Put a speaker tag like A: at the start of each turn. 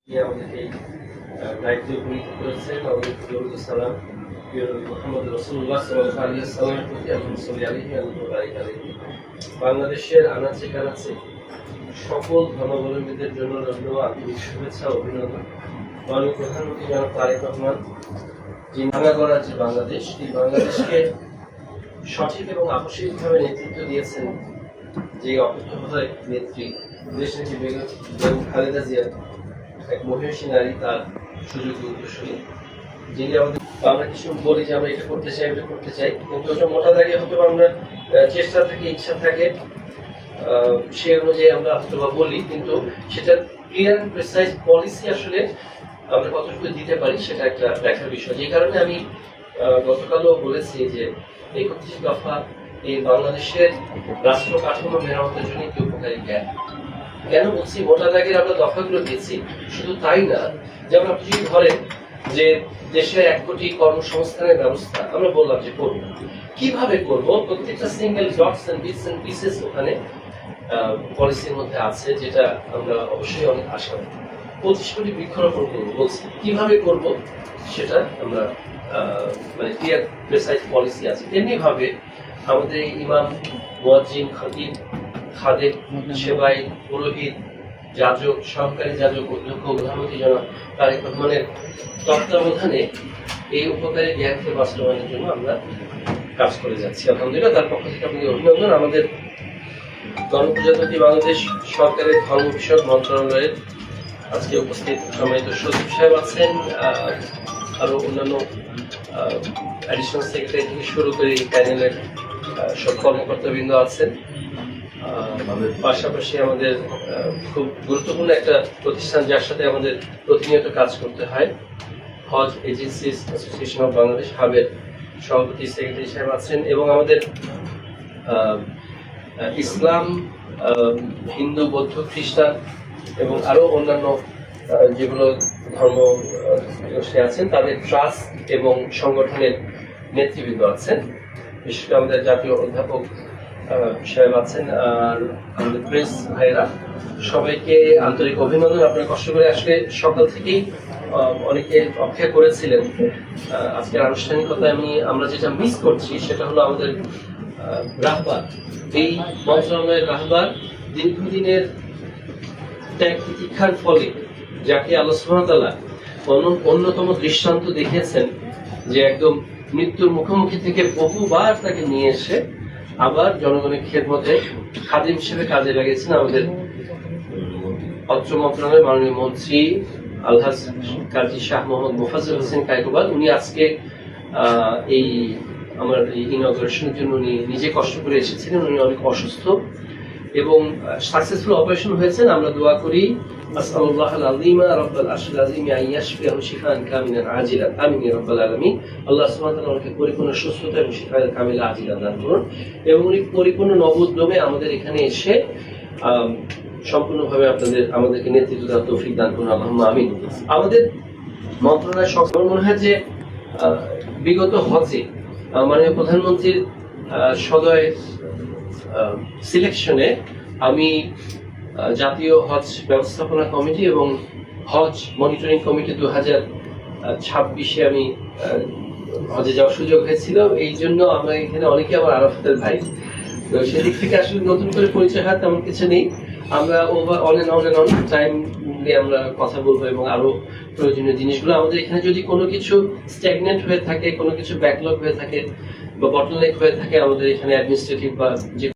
A: আমাদেরকে দায়িত্ব উপনীত করেছেন সালাম মোহাম্মদ রাসূলুল্লাহ সাল্লাল্লাহু আলাইহি ওয়াসাল্লামের প্রতি বাংলাদেশের আনাচে কানাচে সকল ধর্মাবলম্বীদের জন্য রইল আন্তরিক শুভেচ্ছা অভিনন্দন। মাননীয় প্রধানমন্ত্রী জনাব তারেক রহমান যিনি ভাঙা গড়ার যে বাংলাদেশ, এই বাংলাদেশকে সঠিক এবং আকস্মিকভাবে নেতৃত্ব দিয়েছেন যে অপেক্ষায় নেত্রী দেশনেত্রী বেগম খালেদা জিয়া, এক মহিষী নারী, তার সুযোগ উত্তরসূরি, যিনি আমাদের আমরা কিছু বলি যে আমরা এটা করতে চাই, এটা করতে চাই, কিন্তু ওটা মোটা দাগে হয়তো আমরা চেষ্টা থাকে, ইচ্ছা থাকে, সে অনুযায়ী আমরা হয়তো বলি, কিন্তু সেটা ক্লিয়ার এন্ড প্রিসাইজ পলিসি আসলে আমরা কতটুকু দিতে পারি সেটা একটা দেখার বিষয়। যে কারণে আমি গতকালও বলেছি যে 31 দফা এই বাংলাদেশের রাষ্ট্র কাঠামো মেরামতের জন্য একটি উপকারী জ্ঞান। কেন বলছি, মোটা দাগের আমরা দফাগুলো দিয়েছি, শুধু তাই না, যেমন আপনি যদি ধরেন যে দেশে 1 কোটি কর্মসংস্থানের ব্যবস্থা আমরা বললাম যে করব, কিভাবে করব, প্রত্যেকটা single dots and bits and pieces ওখানে পলিসির মধ্যে আছে, যেটা আমরা অবশ্যই অনেক আশাবাদী। 25 কোটি বৃক্ষরোপণ করবো বলছি, কিভাবে করব সেটা আমরা মানে ক্লিয়ার প্রিসাইজ পলিসি আছে। তেমনি ভাবে আমাদের ইমাম, মুয়াজ্জিন, খতিব, খাদেম, সেবাই, পুরোহিত, যাজক, সহকারী যাজক, অধ্যক্ষ, প্রধানমন্ত্রী জনাব তারেক রহমানের তত্ত্বাবধানে এই উপকারী জ্ঞানকে বাস্তবায়নের জন্য আমরা কাজ করে যাচ্ছি। আলহামদুলিল্লাহ, তার পক্ষ থেকে আপনাকে অভিনন্দন। আমাদের গণপ্রজাতন্ত্রী বাংলাদেশ সরকারের ধর্ম বিষয়ক মন্ত্রণালয়ের আজকে উপস্থিত সম্মানিত সচিব সাহেব আছেন, আরো অন্যান্য অ্যাডিশনাল সেক্রেটারি থেকে শুরু করে এই প্যানেলের সব কর্মকর্তাবৃন্দ আছেন। পাশাপাশি আমাদের খুব গুরুত্বপূর্ণ একটা প্রতিষ্ঠান যার সাথে আমাদের প্রতিনিয়ত কাজ করতে হয়, হজ এজেন্সিস অ্যাসোসিয়েশন অফ বাংলাদেশ, হাবের সভাপতি সেক্রেটারি সাহেব আছেন, এবং আমাদের ইসলাম, হিন্দু, বৌদ্ধ, খ্রিস্টান এবং আরো অন্যান্য যেগুলো ধর্ম আছেন তাদের ট্রাস্ট এবং সংগঠনের নেতৃবৃন্দ আছেন, বিশেষ করে আমাদের জাতীয় অধ্যাপক সাহেব আছেন, আর আমাদের প্রেস ভাইরা, সবাইকে আন্তরিক অভিনন্দন। আপনারা কষ্ট করে আসলে সকাল থেকেই অনেকে অপেক্ষা করেছিলেন। আজকের আনুষ্ঠানিকতা আমরা যেটা মিস করছি সেটা হলো আমাদের রাহবার, এই মন্ত্রণালয়ের রাহবার, দীর্ঘদিনের ত্যাগ তিতিক্ষার ফলে যাকে আল্লাহ সুবহানাহু ওয়া তাআলা অন্যতম দৃষ্টান্ত দেখিয়েছেন, যে একদম মৃত্যুর মুখোমুখি থেকে বহুবার তাকে নিয়ে এসে আবার জনগণের খেদমতে খাদিম হিসেবে কাজে লাগিয়েছেন আমাদের অত্র মন্ত্রণালয়ের মাননীয় মন্ত্রী আলহাজ কাজী শাহ মোহাম্মদ মোফাজ্জল হোসেন কায়কোবাদ। উনি আজকে এই আমার এই ইনঅগ্রেশনের জন্য উনি নিজে কষ্ট করে এসেছিলেন। উনি অনেক অসুস্থ এবং সাকসেসফুল অপারেশন হয়েছেন। আমরা দোয়া করি আসআলুল্লাহুল আযীমা রাব্বাল আরশিল আযীম আইয়াশফিহু শিফাআন কামিলান আজিলান, আমিন ইয়া রাব্বাল আলামিন। আল্লাহ সুবহানাহু ওয়া তাআলা ওনাকে পরিপূর্ণ সুস্থতা এবং শিফায়ে কামিলা আজিলান দান করুন, এবং উনি পরিপূর্ণ নবোদ্যমে আমাদের এখানে এসে সম্পূর্ণভাবে আমাদেরকে নেতৃত্ব দেওয়ার তৌফিক দান করুন, আল্লাহুম্মা আমিন। আমাদের মন্ত্রণালয় সকল মনে হয় যে বিগত হজে মাননীয় প্রধানমন্ত্রীর সদয় সিলেকশনে আমি জাতীয় হজ ব্যবস্থাপনা কমিটি এবং হজ মনিটরিং কমিটি 2026-এ আমি হজে যাওয়ার সুযোগ হয়েছিল। এই জন্য আমরা এখানে অনেকে আবার আরাফাতের ভাই, তো সেদিক থেকে আসলে নতুন করে পরিচয় হয় তেমন কিছু নেই। আমরা অন এন্ড অন টাইম নিয়ে আমরা কথা বলবো, এবং আরো প্রয়োজনীয় জিনিসগুলো আমাদের এখানে যদি কোনো কিছু স্ট্যাগনেন্ট হয়ে থাকে, কোনো কিছু ব্যাকলগ হয়ে থাকে বা বটলনেক হয়ে থাকে, আমাদের এখানে অ্যাডমিনিস্ট্রেটিভ বা